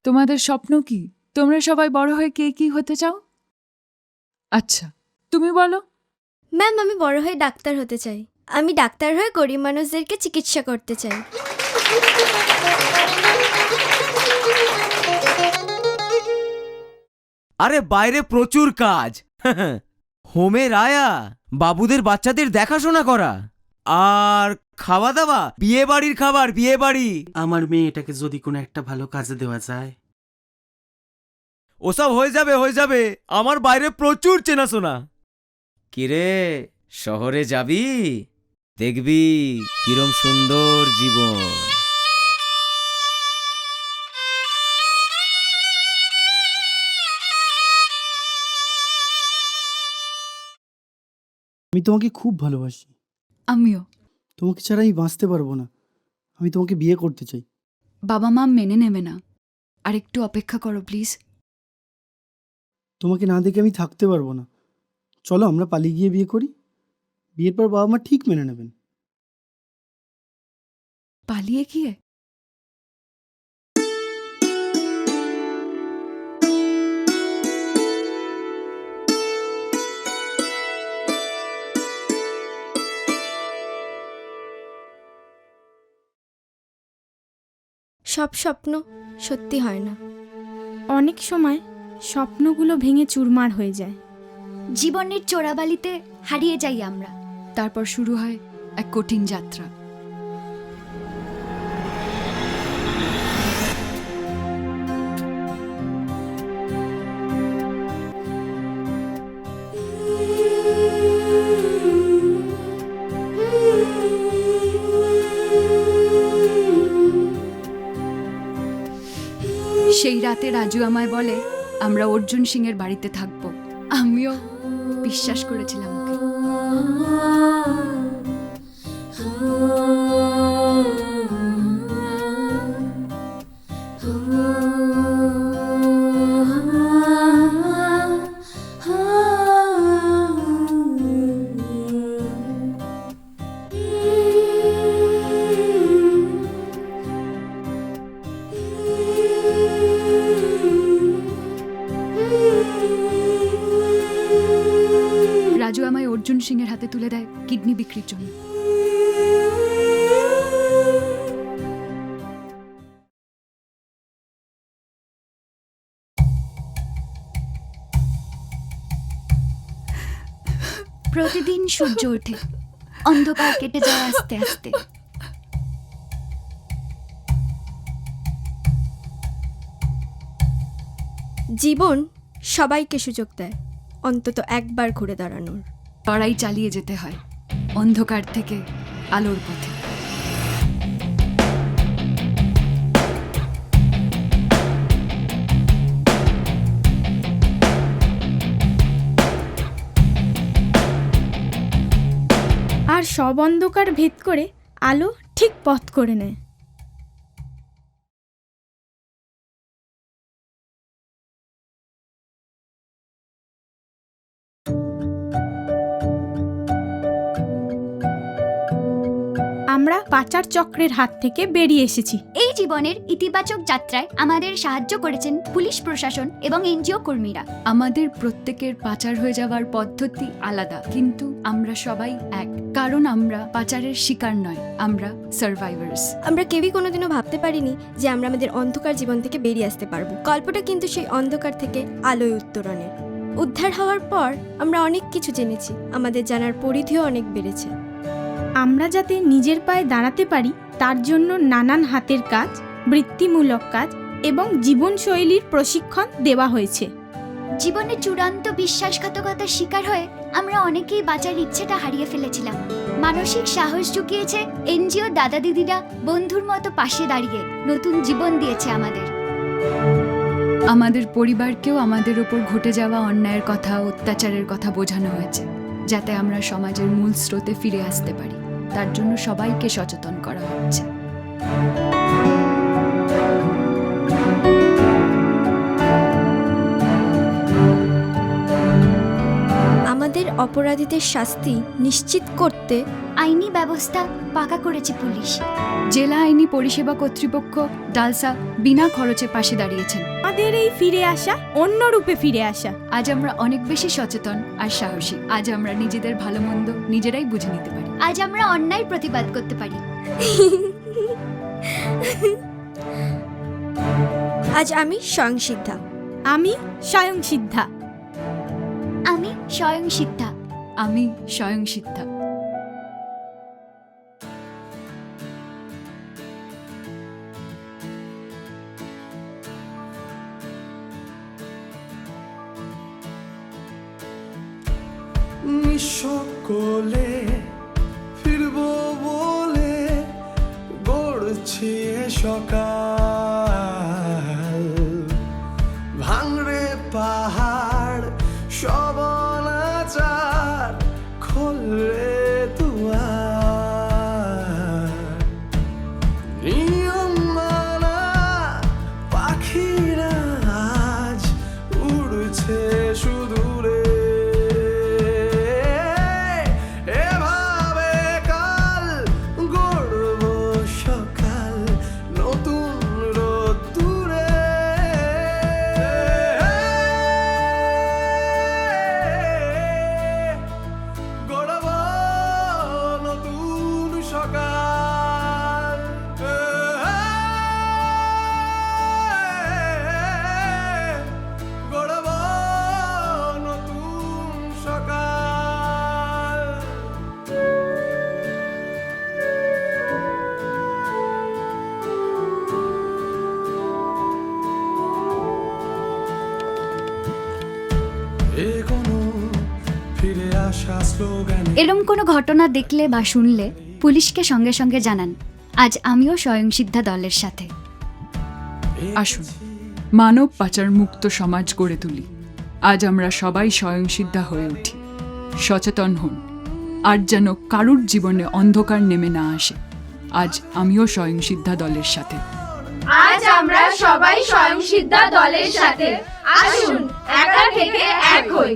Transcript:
তোমাদের স্বপ্ন কি? তোমরা সবাই বড় হয়ে কে কি হতে চাও? আচ্ছা, তুমি বলো। ম্যাম, আমি বড় হয়ে ডাক্তার হতে চাই। আমি ডাক্তার হয়ে গরিব মানুষদেরকে চিকিৎসা করতে চাই। আরে বাইরে প্রচুর কাজ। হোমের আয়া, বাবুদের বাচ্চাদের দেখাশোনা করা, আর খাওয়া দাওয়া, বিয়ে বাড়ির খাবার, বিয়ে বাড়ি। আমার মেয়েটাকে যদি কোনো একটা ভালো কাজে দেওয়া যায়। ওসব হয়ে যাবে, হয়ে যাবে। আমার বাইরে প্রচুর চেনাশোনা। কিরে, শহরে যাবি? দেখবি কিরম সুন্দর জীবন। আমি তোমাকে খুব ভালোবাসি। আমিও। তোমাকে ছাড়া আমি বাঁচতে পারবো না। আমি তোমাকে বিয়ে করতে চাই। বাবা মা মেনে নেবে না, আর একটু অপেক্ষা করো প্লিজ। তোমাকে না দেখে আমি থাকতে পারবো না। চলো আমরা পালিয়ে গিয়ে বিয়ে করি। বিয়ের পর বাবা মা ঠিক মেনে নেবেন। পালিয়ে গিয়ে? সব স্বপ্ন সত্যি হয় না। অনেক সময় স্বপ্নগুলো ভেঙে চুরমার হয়ে যায়। জীবনের চোরাবালিতে হারিয়ে যাই আমরা। তারপর শুরু হয় এক কঠিন যাত্রা। সেই রাতে রাজু আমায় বলে আমরা অর্জুন সিং এর বাড়িতে থাকবো। আমিও বিশ্বাস করেছিলাম ওকে। রাজু আমায় অর্জুন সিং এর হাতে তুলে দেয় কিডনি বিক্রির জন্য। প্রতিদিন সূর্য ওঠে, অন্ধকার কেটে যায় আস্তে আস্তে। জীবন সবাইকে সুযোগ দেয় অন্তত একবার ঘুরে দাঁড়ানোর। লড়াই চালিয়ে যেতে হয় অন্ধকার থেকে আলোর পথে। আর সব অন্ধকার ভেদ করে আলো ঠিক পথ করে নেয়। আমরা পাচার চক্রের হাত থেকে বেরিয়ে এসেছি। এই জীবনের ইতিবাচক যাত্রায় আমাদের সাহায্য করেছেন পুলিশ প্রশাসন এবং এনজিও কর্মীরা। আমাদের প্রত্যেকের পাচার হয়ে যাওয়ার পদ্ধতি আলাদা, কিন্তু আমরা সবাই এক, কারণ আমরা পাচারের শিকার নয়, আমরা সার্ভাইভার্স। আমরা কেউই কোনোদিনও ভাবতে পারিনি যে আমরা আমাদের অন্ধকার জীবন থেকে বেরিয়ে আসতে পারবো। গল্পটা কিন্তু সেই অন্ধকার থেকে আলোয় উত্তরণের। উদ্ধার হওয়ার পর আমরা অনেক কিছু জেনেছি, আমাদের জানার পরিধিও অনেক বেড়েছে। আমরা যাতে নিজের পায়ে দাঁড়াতে পারি তার জন্য নানান হাতের কাজ, বৃত্তিমূলক কাজ এবং জীবনশৈলীর প্রশিক্ষণ দেওয়া হয়েছে। জীবনের চূড়ান্ত বিশ্বাসঘাতকতার শিকার হয়ে আমরা অনেকেই বাঁচার ইচ্ছেটা হারিয়ে ফেলেছিলাম। মানসিক সাহস জুগিয়েছে এনজিও দাদা দিদিরা, বন্ধুর মতো পাশে দাঁড়িয়ে নতুন জীবন দিয়েছে আমাদের। আমাদের পরিবারকেও আমাদের ওপর ঘটে যাওয়া অন্যায়ের কথা, অত্যাচারের কথা বোঝানো হয়েছে, যাতে আমরা সমাজের মূল স্রোতে ফিরে আসতে পারি। তার জন্য সবাইকে সচেতন করা হচ্ছে। আমাদের অপরাধীদের শাস্তি নিশ্চিত করতে আইনি ব্যবস্থা পাকা করেছে পুলিশ। জেলা আইনি পরিষেবা কর্তৃপক্ষ ডালসা বিনা খরচে পাশে দাঁড়িয়েছেন। আমাদের এই ফিরে আসা অন্য রূপে ফিরে আসা। আজ আমরা অনেক বেশি সচেতন আর সাহসী। আজ আমরা নিজেদের ভালো মন্দ নিজেরাই বুঝে নিতে পারি। আজ আমরা অন্যায় প্রতিবাদ করতে পারি। আজ আমি স্বয়ংসিদ্ধা। আমি স্বয়ংসিদ্ধা। আমি স্বয়ংসিদ্ধা। আমি স্বয়ংসিদ্ধা। সকলে ফিরবো বলে গড়ছি সকাল, ভাঙড়ে পাহাড় সব অনাচার খোলরে দুয়ার, নিয়ম মানা পাখিরা আজ উড়ছে সুদূরে। এভাবে কাল গড়ব সকাল নতুন রোদ্দুরে। গড়ব নতুন সকাল, গড়ব নতুন সকাল। এগোনো ফিরে আসা স্লোগানে এরম কোনো ঘটনা দেখলে বা শুনলে পুলিশকে সঙ্গে সঙ্গে জানান। আজ আমিও স্বয়ংসিদ্ধা দলের সাথে। আসুন মানব পাচার মুক্ত সমাজ গড়ে তুলি। আজ আমরা সবাই স্বয়ংসিদ্ধা হয়ে উঠি। সচেতন হন, আর যেন কারুর জীবনে অন্ধকার নেমে না আসে। আজ আমিও স্বয়ংসিদ্ধা দলের সাথে। আজ আমরা সবাই স্বয়ংসিদ্ধা দলের সাথে। আসুন একা থেকে এক হই।